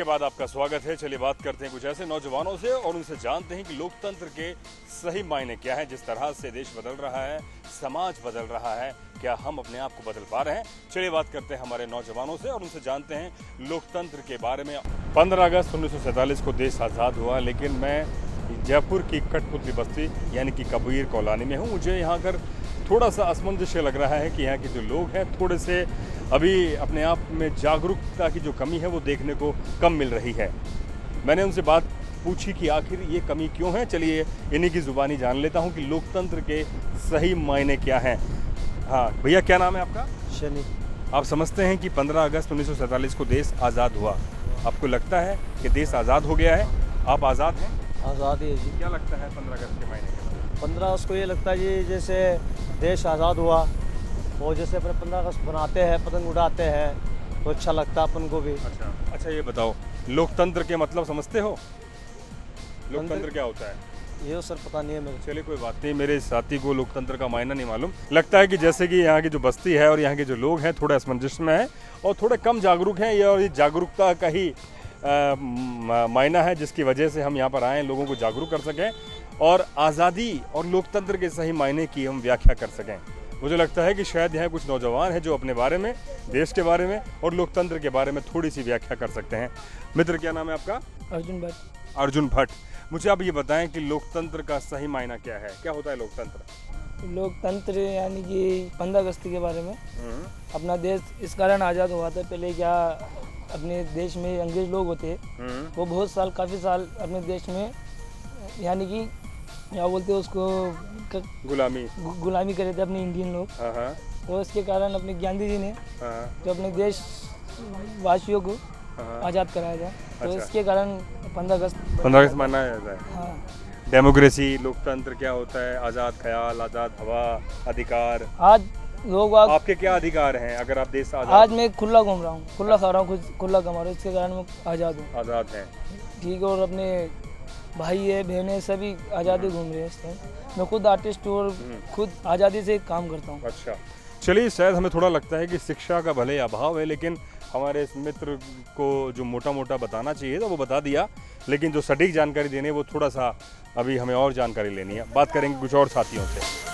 बाद आपका स्वागत है। चलिए बात करते हैं कुछ ऐसे नौजवानों से और उनसे जानते हैं कि लोकतंत्र के सही मायने क्या है। जिस तरह से देश बदल रहा है, समाज बदल रहा है, क्या हम अपने आप को बदल पा रहे हैं? चलिए बात करते हैं हमारे नौजवानों से और उनसे जानते हैं लोकतंत्र के बारे में। 15 अगस्त 1947 को देश आज़ाद हुआ, लेकिन मैं जयपुर की कठपुतली बस्ती यानी कि कबीर कॉलोनी में हूँ। मुझे यहाँ कर थोड़ा सा असमंजस लग रहा है कि यहाँ के जो लोग हैं थोड़े से अभी अपने आप में जागरूकता की जो कमी है वो देखने को कम मिल रही है। मैंने उनसे बात पूछी कि आखिर ये कमी क्यों है। चलिए इन्हीं की ज़ुबानी जान लेता हूँ कि लोकतंत्र के सही मायने क्या हैं। हाँ भैया, क्या नाम है आपका? शनि। आप समझते हैं कि 15 अगस्त 1947 को देश आज़ाद हुआ, आपको लगता है कि देश आज़ाद हो गया है? आप आज़ाद हैं? आज़ाद है जी। क्या लगता है 15 अगस्त के मायने? 15 अगस्त को ये लगता है जी जैसे देश आज़ाद हुआ और जैसे अपने 15 अगस्त बनाते हैं, पतंग उड़ाते हैं तो अच्छा लगता है अपन को भी। अच्छा ये बताओ, लोकतंत्र के मतलब समझते हो? लोकतंत्र क्या होता है? ये सर पता नहीं है मेरे। चलिए कोई बात नहीं, मेरे साथी को लोकतंत्र का मायना नहीं मालूम। लगता है कि जैसे कि यहाँ की जो बस्ती है और यहाँ के जो लोग हैं थोड़े असमंजस में हैं और थोड़े कम जागरूक हैं। ये जागरूकता का ही मायना है जिसकी वजह से हम यहाँ पर आए, लोगों को जागरूक कर सकें और आज़ादी और लोकतंत्र के सही मायने की हम व्याख्या कर सकें। मुझे लगता है कि शायद यहाँ कुछ नौजवान हैं जो अपने बारे में, देश के बारे में और लोकतंत्र के बारे में थोड़ी सी व्याख्या कर सकते हैं। मित्र, क्या नाम है आपका? अर्जुन भट्ट। अर्जुन भट्ट, मुझे आप ये बताएं कि लोकतंत्र का सही मायना क्या है? क्या होता है लोकतंत्र? लोकतंत्र यानी कि 15 अगस्त के बारे में अपना देश इस कारण आज़ाद हुआ था। पहले क्या अपने देश में अंग्रेज लोग होते, वो बहुत साल, काफ़ी साल अपने देश में यानी कि क्या बोलते हैं उसको, गुलामी कर रहे थे अपने इंडियन लोग। तो इसके कारण अपने गांधी जी ने तो अपने देश वासियों को आज़ाद कराया था। तो इसके कारण 15 अगस्त मनाया जाता है। हाँ। डेमोक्रेसी, लोकतंत्र क्या होता है? आज़ाद ख्याल, आज़ाद हवा, अधिकार। आज लोग आपके क्या अधिकार हैं अगर आप देश आज़ाद? आज मैं खुला घूम रहा हूँ, खुला खा रहा हूँ, खुद खुला कमा रहा हूँ, इसके कारण मैं आज़ाद हूँ। आज़ाद हैं, ठीक है। और अपने भाई है, बहनें, सभी आज़ादी घूम रहे हैं इस टाइम। मैं खुद आर्टिस्ट हूँ और खुद आज़ादी से काम करता हूँ। अच्छा, चलिए शायद हमें थोड़ा लगता है कि शिक्षा का भले अभाव है, लेकिन हमारे इस मित्र को जो मोटा मोटा बताना चाहिए तो वो बता दिया, लेकिन जो सटीक जानकारी देनी है वो थोड़ा सा अभी हमें और जानकारी लेनी है। बात करेंगे कुछ और साथियों से।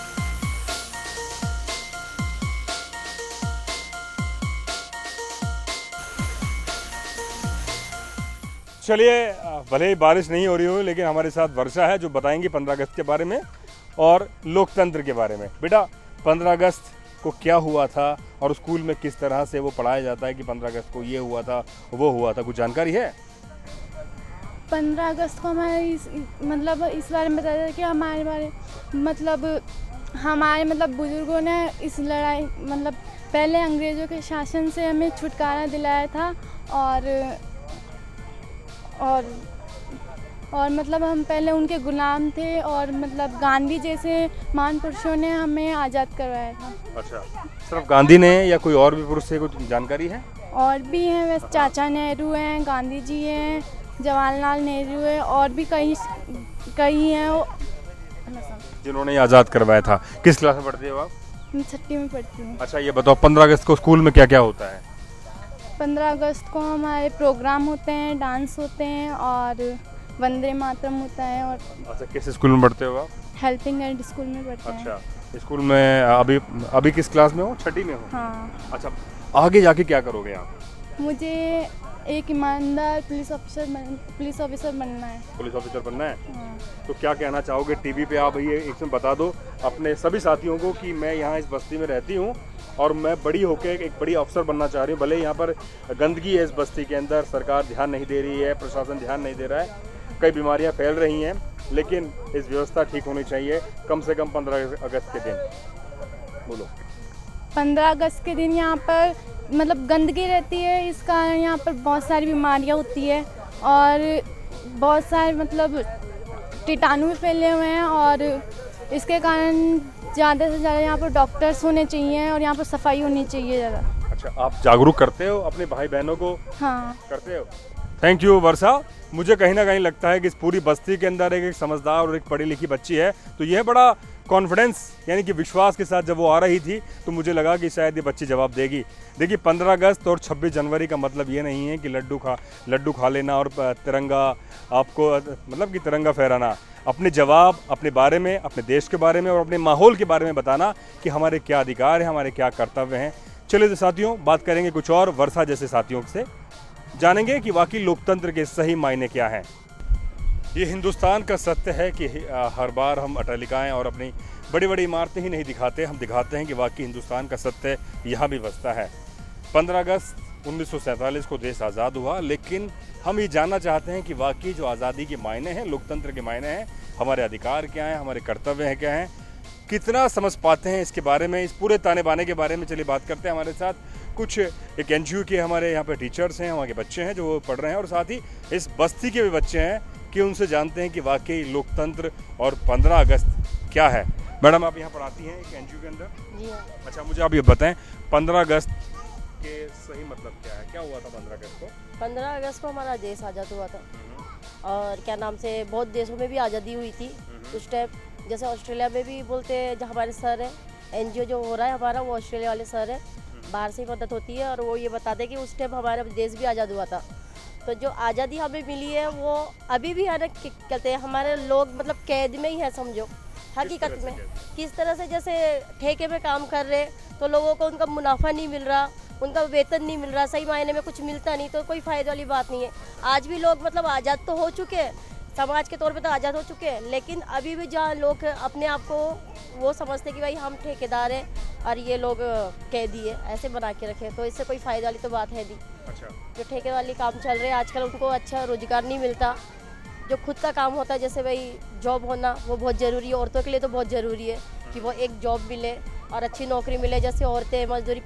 चलिए, भले ही बारिश नहीं हो रही हो लेकिन हमारे साथ वर्षा है जो बताएंगी 15 अगस्त के बारे में और लोकतंत्र के बारे में। बेटा, 15 अगस्त को क्या हुआ था और स्कूल में किस तरह से वो पढ़ाया जाता है कि 15 अगस्त को ये हुआ था, वो हुआ था, कुछ जानकारी है? 15 अगस्त को हमारे इस बारे में बताया था कि हमारे बुजुर्गों ने इस लड़ाई पहले अंग्रेज़ों के शासन से हमें छुटकारा दिलाया था और हम पहले उनके गुलाम थे और गांधी जैसे महान पुरुषों ने हमें आज़ाद करवाया था। अच्छा, सिर्फ गांधी ने या कोई और भी पुरुष से कुछ जानकारी है? और भी हैं, वैसे चाचा नेहरू हैं, गांधी जी हैं, जवाहरलाल नेहरू है और भी कई हैं जिन्होंने आज़ाद करवाया था। किस क्लास में पढ़ती हो आप? मैं 6वीं में पढ़ती हूँ। अच्छा ये बताओ, 15 अगस्त को स्कूल में क्या क्या होता है? 15 अगस्त को हमारे प्रोग्राम होते हैं, डांस होते हैं और वंदे मातरम होता है। और अच्छा, किस स्कूल में पढ़ते हो आप? हेल्पिंग हैंड स्कूल में पढ़ते हैं। अच्छा, स्कूल में अभी किस क्लास में हो? 6वीं में हो? हाँ। अच्छा, आगे जाके क्या करोगे आप? मुझे एक ईमानदार पुलिस ऑफिसर बनना है। पुलिस ऑफिसर बनना है? हाँ। तो क्या कहना चाहोगे टीवी पे आप? ये एक बता दो अपने सभी साथियों को कि मैं यहाँ इस बस्ती में रहती हूँ और मैं बड़ी होकर एक बड़ी अफसर बनना चाह रही हूँ। भले यहाँ पर गंदगी है इस बस्ती के अंदर, सरकार ध्यान नहीं दे रही है, प्रशासन ध्यान नहीं दे रहा है, कई बीमारियाँ फैल रही हैं, लेकिन इस व्यवस्था ठीक होनी चाहिए कम से कम 15 अगस्त के दिन। बोलो। 15 अगस्त के दिन यहाँ पर गंदगी रहती है, इस कारण यहाँ पर बहुत सारी बीमारियाँ होती है और बहुत सारे कीटाणु भी फैले हुए हैं और इसके कारण ज़्यादा से ज़्यादा यहाँ पर डॉक्टर्स होने चाहिए और यहाँ पर सफाई होनी चाहिए ज़्यादा। अच्छा, आप जागरूक करते हो अपने भाई बहनों को? हाँ। करते हो? थैंक यू वर्षा। मुझे कहीं ना कहीं लगता है कि इस पूरी बस्ती के अंदर एक समझदार और एक पढ़ी लिखी बच्ची है, तो यह बड़ा कॉन्फिडेंस यानी कि विश्वास के साथ जब वो आ रही थी तो मुझे लगा कि शायद ये बच्ची जवाब देगी। देखिए 15 अगस्त और 26 जनवरी का मतलब ये नहीं है कि लड्डू खा लेना और तिरंगा आपको मतलब कि तिरंगा फहराना। अपने जवाब अपने बारे में, अपने देश के बारे में और अपने माहौल के बारे में बताना कि हमारे क्या अधिकार हैं, हमारे क्या कर्तव्य हैं। चलिए तो साथियों बात करेंगे कुछ और वर्षा जैसे साथियों से, जानेंगे कि वाकई लोकतंत्र के सही मायने क्या हैं। ये हिंदुस्तान का सत्य है कि हर बार हम अट्टालिकाएं और अपनी बड़ी बड़ी इमारतें ही नहीं दिखाते, हम दिखाते हैं कि वाकई हिंदुस्तान का सत्य यहाँ भी बसता है। 15 अगस्त 1947 को देश आज़ाद हुआ, लेकिन हम ये जानना चाहते हैं कि वाकई जो आज़ादी के मायने हैं, लोकतंत्र के मायने हैं, हमारे अधिकार क्या हैं, हमारे कर्तव्य हैं क्या हैं, कितना समझ पाते हैं इसके बारे में, इस पूरे ताने बाने के बारे में चलिए बात करते हैं। हमारे साथ कुछ एक NGO के हमारे यहाँ पे टीचर्स हैं, वहाँ के बच्चे हैं जो पढ़ रहे हैं, और साथ ही इस बस्ती के भी बच्चे हैं कि उनसे जानते हैं कि वाकई लोकतंत्र और 15 अगस्त क्या है। मैडम आप यहाँ पढ़ाती हैं एक NGO के अंदर? जी हाँ। अच्छा मुझे आप ये बताएं 15 अगस्त के सही मतलब क्या है, क्या हुआ था 15 अगस्त को? 15 अगस्त को हमारा देश आज़ाद हुआ था और क्या नाम से बहुत देशों में भी आज़ादी हुई थी उस टाइम। जैसे ऑस्ट्रेलिया में भी बोलते हैं, जो हमारे सर है NGO जो हो रहा है हमारा, वो ऑस्ट्रेलिया वाले सर है, बाहर से ही मदद होती है और वो ये बताते हैं कि उस टाइम हमारा देश भी आज़ाद हुआ था। तो जो आज़ादी हमें मिली है वो अभी भी है ना, कहते हैं हमारे लोग मतलब कैद में ही है समझो, हकीकत में। किस तरह से जैसे ठेके में काम कर रहे तो लोगों को उनका मुनाफा नहीं मिल रहा, उनका वेतन नहीं मिल रहा, सही मायने में कुछ मिलता नहीं, तो कोई फ़ायदे वाली बात नहीं है। आज भी लोग मतलब आज़ाद तो हो चुके हैं, समाज के तौर पे तो आज़ाद हो चुके हैं, लेकिन अभी भी जहाँ लोग अपने आप को वो समझते कि भाई हम ठेकेदार हैं और ये लोग कैदी है, ऐसे बना के रखे, तो इससे कोई फ़ायदा वाली तो बात है नहीं। अच्छा। जो ठेके वाली काम चल रहे हैं आजकल उनको अच्छा रोजगार नहीं मिलता। जो खुद का काम होता है जैसे भाई जॉब होना वो बहुत ज़रूरी है, औरतों के लिए तो बहुत ज़रूरी है कि वो एक जॉब मिले और अच्छी नौकरी मिले। जैसे औरतें मजदूरी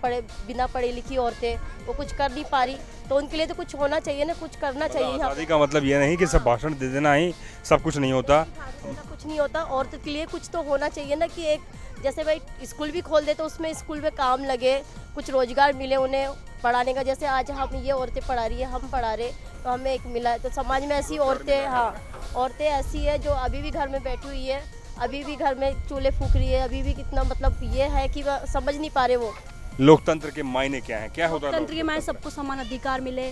बिना पढ़ी लिखी औरतें वो कुछ कर नहीं पा रही, तो उनके लिए तो कुछ होना चाहिए ना, कुछ करना चाहिए। आज़ादी का मतलब ये नहीं कि सब भाषण दे देना ही सब कुछ नहीं होता, कुछ नहीं होता। औरतों के लिए कुछ तो होना चाहिए ना, कि एक जैसे भाई स्कूल भी खोल दे तो उसमें स्कूल में काम लगे, कुछ रोजगार मिले उन्हें पढ़ाने का। जैसे आज हम ये औरतें पढ़ा रही है, हम पढ़ा रहे, तो हमें एक मिला है। तो समाज में ऐसी औरतें, हाँ औरतें ऐसी है जो अभी भी घर में बैठी हुई है, अभी भी घर में चूल्हे फूक रही है, अभी भी कितना मतलब ये है कि वह समझ नहीं पा रहे वो। लोकतंत्र के मायने क्या है, क्या होता है लोकतंत्र के मायने सबको समान अधिकार मिले,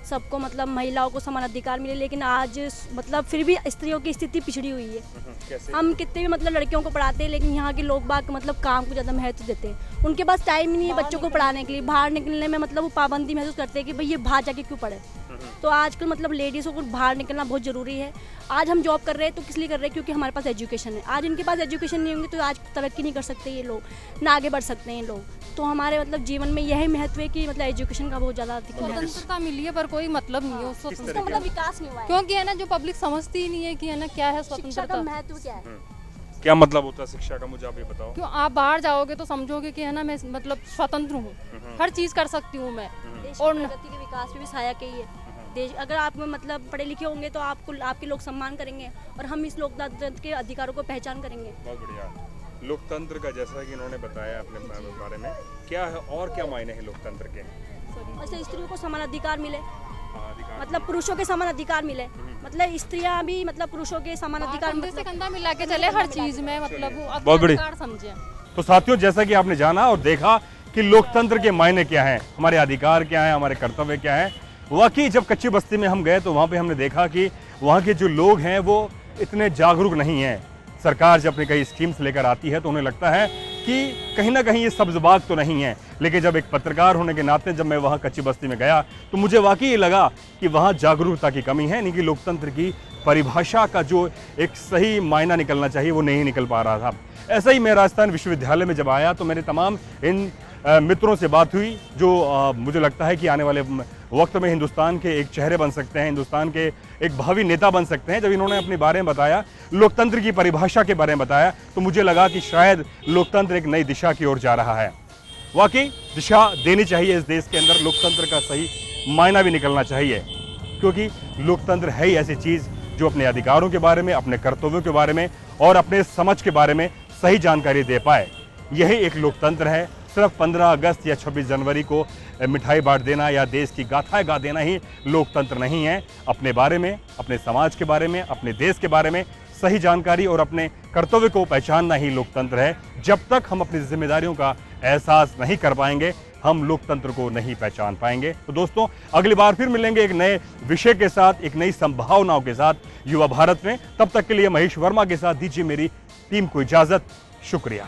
सबको मतलब महिलाओं को समान अधिकार मिले। लेकिन आज मतलब फिर भी स्त्रियों की स्थिति पिछड़ी हुई है। कैसे? हम कितने भी मतलब लड़कियों को पढ़ाते हैं, लेकिन यहाँ के लोग बाग मतलब काम को ज़्यादा महत्व देते हैं। उनके पास टाइम ही नहीं है बच्चों को पढ़ाने के लिए, बाहर निकलने में मतलब वो पाबंदी महसूस करते हैं कि भाई ये बाहर जाके क्यों पढ़े। तो आजकल मतलब लेडीज़ों को बाहर निकलना बहुत ज़रूरी है। आज हम जॉब कर रहे हैं तो किस लिए कर रहे हैं, क्योंकि हमारे पास एजुकेशन है। आज इनके पास एजुकेशन नहीं होंगे तो आज तरक्की नहीं कर सकते ये लोग, ना आगे बढ़ सकते हैं ये लोग। तो हमारे मतलब जीवन में यही महत्व है कि मतलब एजुकेशन का बहुत ज़्यादा स्वतंत्रता मिली है पर कोई मतलब नहीं है उस स्वतंत्रता, मतलब विकास नहीं हुआ है। क्योंकि है ना जो पब्लिक समझती ही नहीं है कि है ना क्या है शिक्षा का स्वतंत्रता, महत्व क्या है। क्या मतलब होता है शिक्षा का, मुझे आप ये बताओ। क्यों आप बाहर जाओगे तो समझोगे कि है ना मैं मतलब स्वतंत्र हूँ, हर चीज कर सकती हूँ मैं। देश और की प्रगति के विकास में भी सहायक है ये देश। अगर आप मतलब पढ़े लिखे होंगे तो आपको आपके लोग सम्मान करेंगे और हम इस लोकतंत्र के अधिकारों को पहचान करेंगे। बहुत बढ़िया। लोकतंत्र का जैसा कि इन्होंने बताया अपने बारे में, क्या है और क्या मायने हैं लोकतंत्र के? वैसे स्त्रियों को समान अधिकार मिले, मतलब पुरुषों के समान अधिकार मिले, मतलब स्त्रियां भी मतलब पुरुषों के समान अधिकार कंधे से कंधा मिला के चले हर चीज में, मतलब बहुत बड़ी समझे। तो साथियों जैसा कि आपने जाना और देखा कि लोकतंत्र के मायने क्या हैं, हमारे अधिकार क्या हैं, हमारे कर्तव्य क्या हैं। वाकई जब कच्ची बस्ती में हम गए तो वहाँ पे हमने देखा कि वहाँ के जो लोग हैं वो इतने जागरूक नहीं हैं। सरकार जब अपनी कई स्कीम्स लेकर आती है तो उन्हें लगता है कि कहीं ना कहीं ये सब्ज़बाग तो नहीं है। लेकिन जब एक पत्रकार होने के नाते जब मैं वहाँ कच्ची बस्ती में गया तो मुझे वाकई ये लगा कि वहाँ जागरूकता की कमी है, यानी कि लोकतंत्र की परिभाषा का जो एक सही मायना निकलना चाहिए वो नहीं निकल पा रहा था। ऐसा ही मैं राजस्थान विश्वविद्यालय में जब आया तो मेरे तमाम इन मित्रों से बात हुई जो मुझे लगता है कि आने वाले वक्त में हिंदुस्तान के एक चेहरे बन सकते हैं, हिंदुस्तान के एक भावी नेता बन सकते हैं। जब इन्होंने अपने बारे में बताया, लोकतंत्र की परिभाषा के बारे में बताया, तो मुझे लगा कि शायद लोकतंत्र एक नई दिशा की ओर जा रहा है। वाकई दिशा देनी चाहिए इस देश के अंदर, लोकतंत्र का सही मायना भी निकलना चाहिए, क्योंकि लोकतंत्र है ही ऐसी चीज़ जो अपने अधिकारों के बारे में, अपने कर्तव्यों के बारे में और अपने समझ के बारे में सही जानकारी दे पाए। यही एक लोकतंत्र है। सिर्फ 15 अगस्त या 26 जनवरी को मिठाई बांट देना या देश की गाथाएं गा देना ही लोकतंत्र नहीं है। अपने बारे में, अपने समाज के बारे में, अपने देश के बारे में सही जानकारी और अपने कर्तव्य को पहचानना ही लोकतंत्र है। जब तक हम अपनी जिम्मेदारियों का एहसास नहीं कर पाएंगे, हम लोकतंत्र को नहीं पहचान पाएंगे। तो दोस्तों, अगली बार फिर मिलेंगे एक नए विषय के साथ, एक नई संभावनाओं के साथ युवा भारत में। तब तक के लिए महेश वर्मा के साथ दीजिए मेरी टीम को इजाजत। शुक्रिया।